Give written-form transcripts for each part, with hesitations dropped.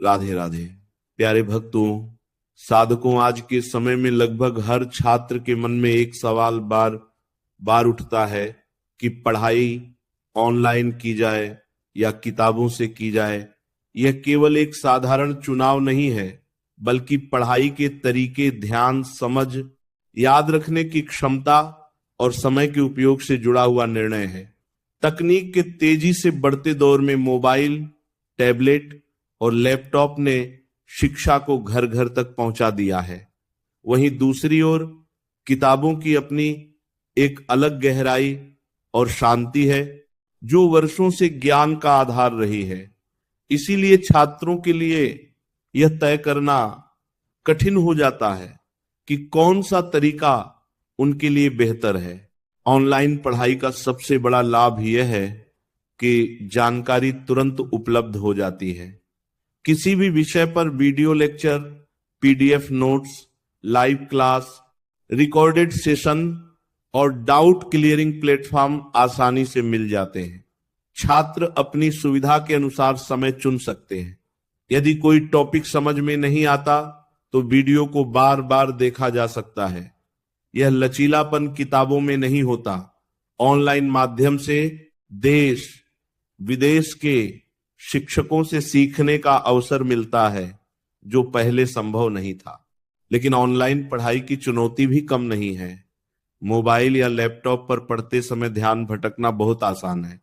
राधे राधे। प्यारे भक्तों, साधकों, आज के समय में लगभग हर छात्र के मन में एक सवाल बार बार उठता है कि पढ़ाई ऑनलाइन की जाए या किताबों से की जाए। यह केवल एक साधारण चुनाव नहीं है, बल्कि पढ़ाई के तरीके, ध्यान, समझ, याद रखने की क्षमता और समय के उपयोग से जुड़ा हुआ निर्णय है। तकनीक के तेजी से बढ़ते दौर में मोबाइल, टैबलेट और लैपटॉप ने शिक्षा को घर घर तक पहुंचा दिया है। वहीं दूसरी ओर किताबों की अपनी एक अलग गहराई और शांति है, जो वर्षों से ज्ञान का आधार रही है। इसीलिए छात्रों के लिए यह तय करना कठिन हो जाता है कि कौन सा तरीका उनके लिए बेहतर है। ऑनलाइन पढ़ाई का सबसे बड़ा लाभ यह है कि जानकारी तुरंत उपलब्ध हो जाती है। किसी भी विषय पर video lecture, PDF notes, live class, recorded session और डाउट क्लियरिंग प्लेटफॉर्म आसानी से मिल जाते हैं। छात्र अपनी सुविधा के अनुसार समय चुन सकते हैं। यदि कोई टॉपिक समझ में नहीं आता तो वीडियो को बार बार देखा जा सकता है। यह लचीलापन किताबों में नहीं होता। ऑनलाइन माध्यम से देश विदेश के शिक्षकों से सीखने का अवसर मिलता है, जो पहले संभव नहीं था। लेकिन ऑनलाइन पढ़ाई की चुनौती भी कम नहीं है। मोबाइल या लैपटॉप पर पढ़ते समय ध्यान भटकना बहुत आसान है।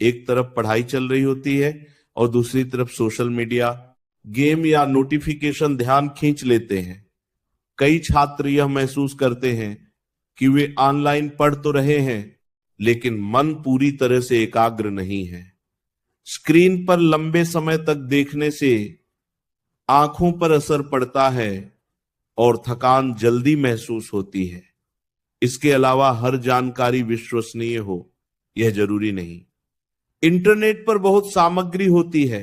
एक तरफ पढ़ाई चल रही होती है और दूसरी तरफ सोशल मीडिया, गेम या नोटिफिकेशन ध्यान खींच लेते हैं। कई छात्र यह महसूस करते हैं कि वे ऑनलाइन पढ़ तो रहे हैं, लेकिन मन पूरी तरह से एकाग्र नहीं है। स्क्रीन पर लंबे समय तक देखने से आंखों पर असर पड़ता है और थकान जल्दी महसूस होती है। इसके अलावा हर जानकारी विश्वसनीय हो, यह जरूरी नहीं। इंटरनेट पर बहुत सामग्री होती है,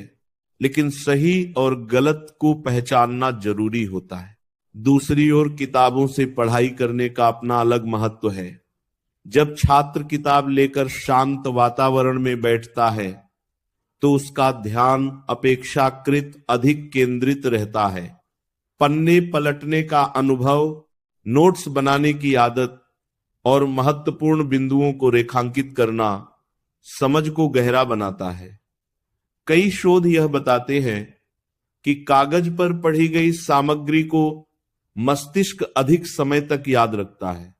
लेकिन सही और गलत को पहचानना जरूरी होता है। दूसरी ओर किताबों से पढ़ाई करने का अपना अलग महत्व है। जब छात्र किताब लेकर शांत वातावरण में बैठता है तो उसका ध्यान अपेक्षाकृत अधिक केंद्रित रहता है। पन्ने पलटने का अनुभव, नोट्स बनाने की आदत और महत्वपूर्ण बिंदुओं को रेखांकित करना समझ को गहरा बनाता है। कई शोध यह बताते हैं कि कागज पर पढ़ी गई सामग्री को मस्तिष्क अधिक समय तक याद रखता है।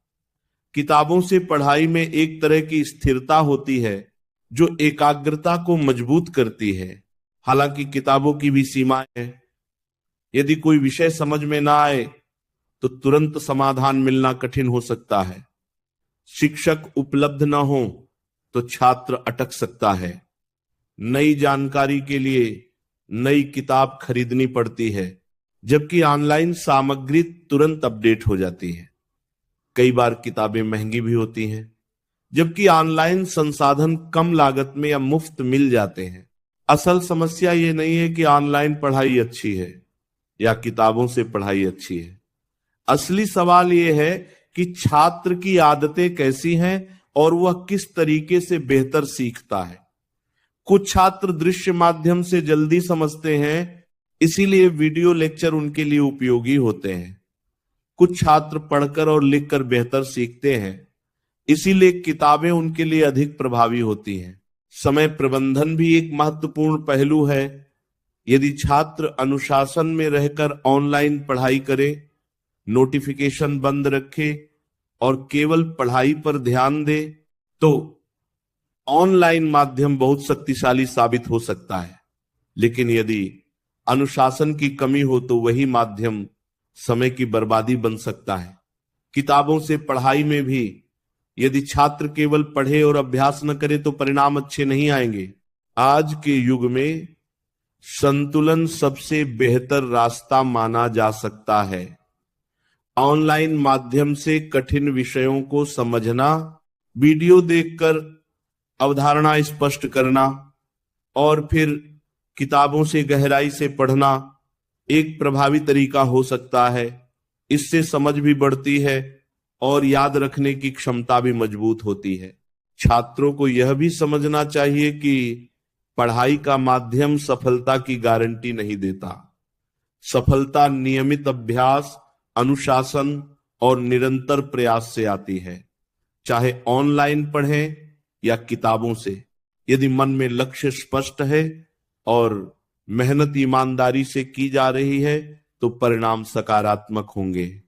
किताबों से पढ़ाई में एक तरह की स्थिरता होती है जो एकाग्रता को मजबूत करती है। हालांकि किताबों की भी सीमाएं हैं। यदि कोई विषय समझ में ना आए तो तुरंत समाधान मिलना कठिन हो सकता है। शिक्षक उपलब्ध न हो तो छात्र अटक सकता है। नई जानकारी के लिए नई किताब खरीदनी पड़ती है, जबकि ऑनलाइन सामग्री तुरंत अपडेट हो जाती है। कई बार किताबें महंगी भी होती हैं, जबकि ऑनलाइन संसाधन कम लागत में या मुफ्त मिल जाते हैं। असल समस्या ये नहीं है कि ऑनलाइन पढ़ाई अच्छी है या किताबों से पढ़ाई अच्छी है। असली सवाल ये है कि छात्र की आदतें कैसी हैं और वह किस तरीके से बेहतर सीखता है। कुछ छात्र दृश्य माध्यम से जल्दी समझते हैं, इसीलिए वीडियो लेक्चर उनके लिए उपयोगी होते हैं। कुछ छात्र पढ़कर और लिखकर बेहतर सीखते हैं, इसीलिए किताबें उनके लिए अधिक प्रभावी होती हैं। समय प्रबंधन भी एक महत्वपूर्ण पहलू है। यदि छात्र अनुशासन में रहकर ऑनलाइन पढ़ाई करे, नोटिफिकेशन बंद रखे और केवल पढ़ाई पर ध्यान दे, तो ऑनलाइन माध्यम बहुत शक्तिशाली साबित हो सकता है। लेकिन यदि अनुशासन की कमी हो तो वही माध्यम समय की बर्बादी बन सकता है। किताबों से पढ़ाई में भी यदि छात्र केवल पढ़े और अभ्यास न करे तो परिणाम अच्छे नहीं आएंगे। आज के युग में संतुलन सबसे बेहतर रास्ता माना जा सकता है। ऑनलाइन माध्यम से कठिन विषयों को समझना, वीडियो देखकर अवधारणा स्पष्ट करना और फिर किताबों से गहराई से पढ़ना एक प्रभावी तरीका हो सकता है। इससे समझ भी बढ़ती है और याद रखने की क्षमता भी मजबूत होती है। छात्रों को यह भी समझना चाहिए कि पढ़ाई का माध्यम सफलता की गारंटी नहीं देता। सफलता नियमित अभ्यास, अनुशासन और निरंतर प्रयास से आती है, चाहे ऑनलाइन पढ़ें या किताबों से। यदि मन में लक्ष्य स्पष्ट है और मेहनत ईमानदारी से की जा रही है तो परिणाम सकारात्मक होंगे।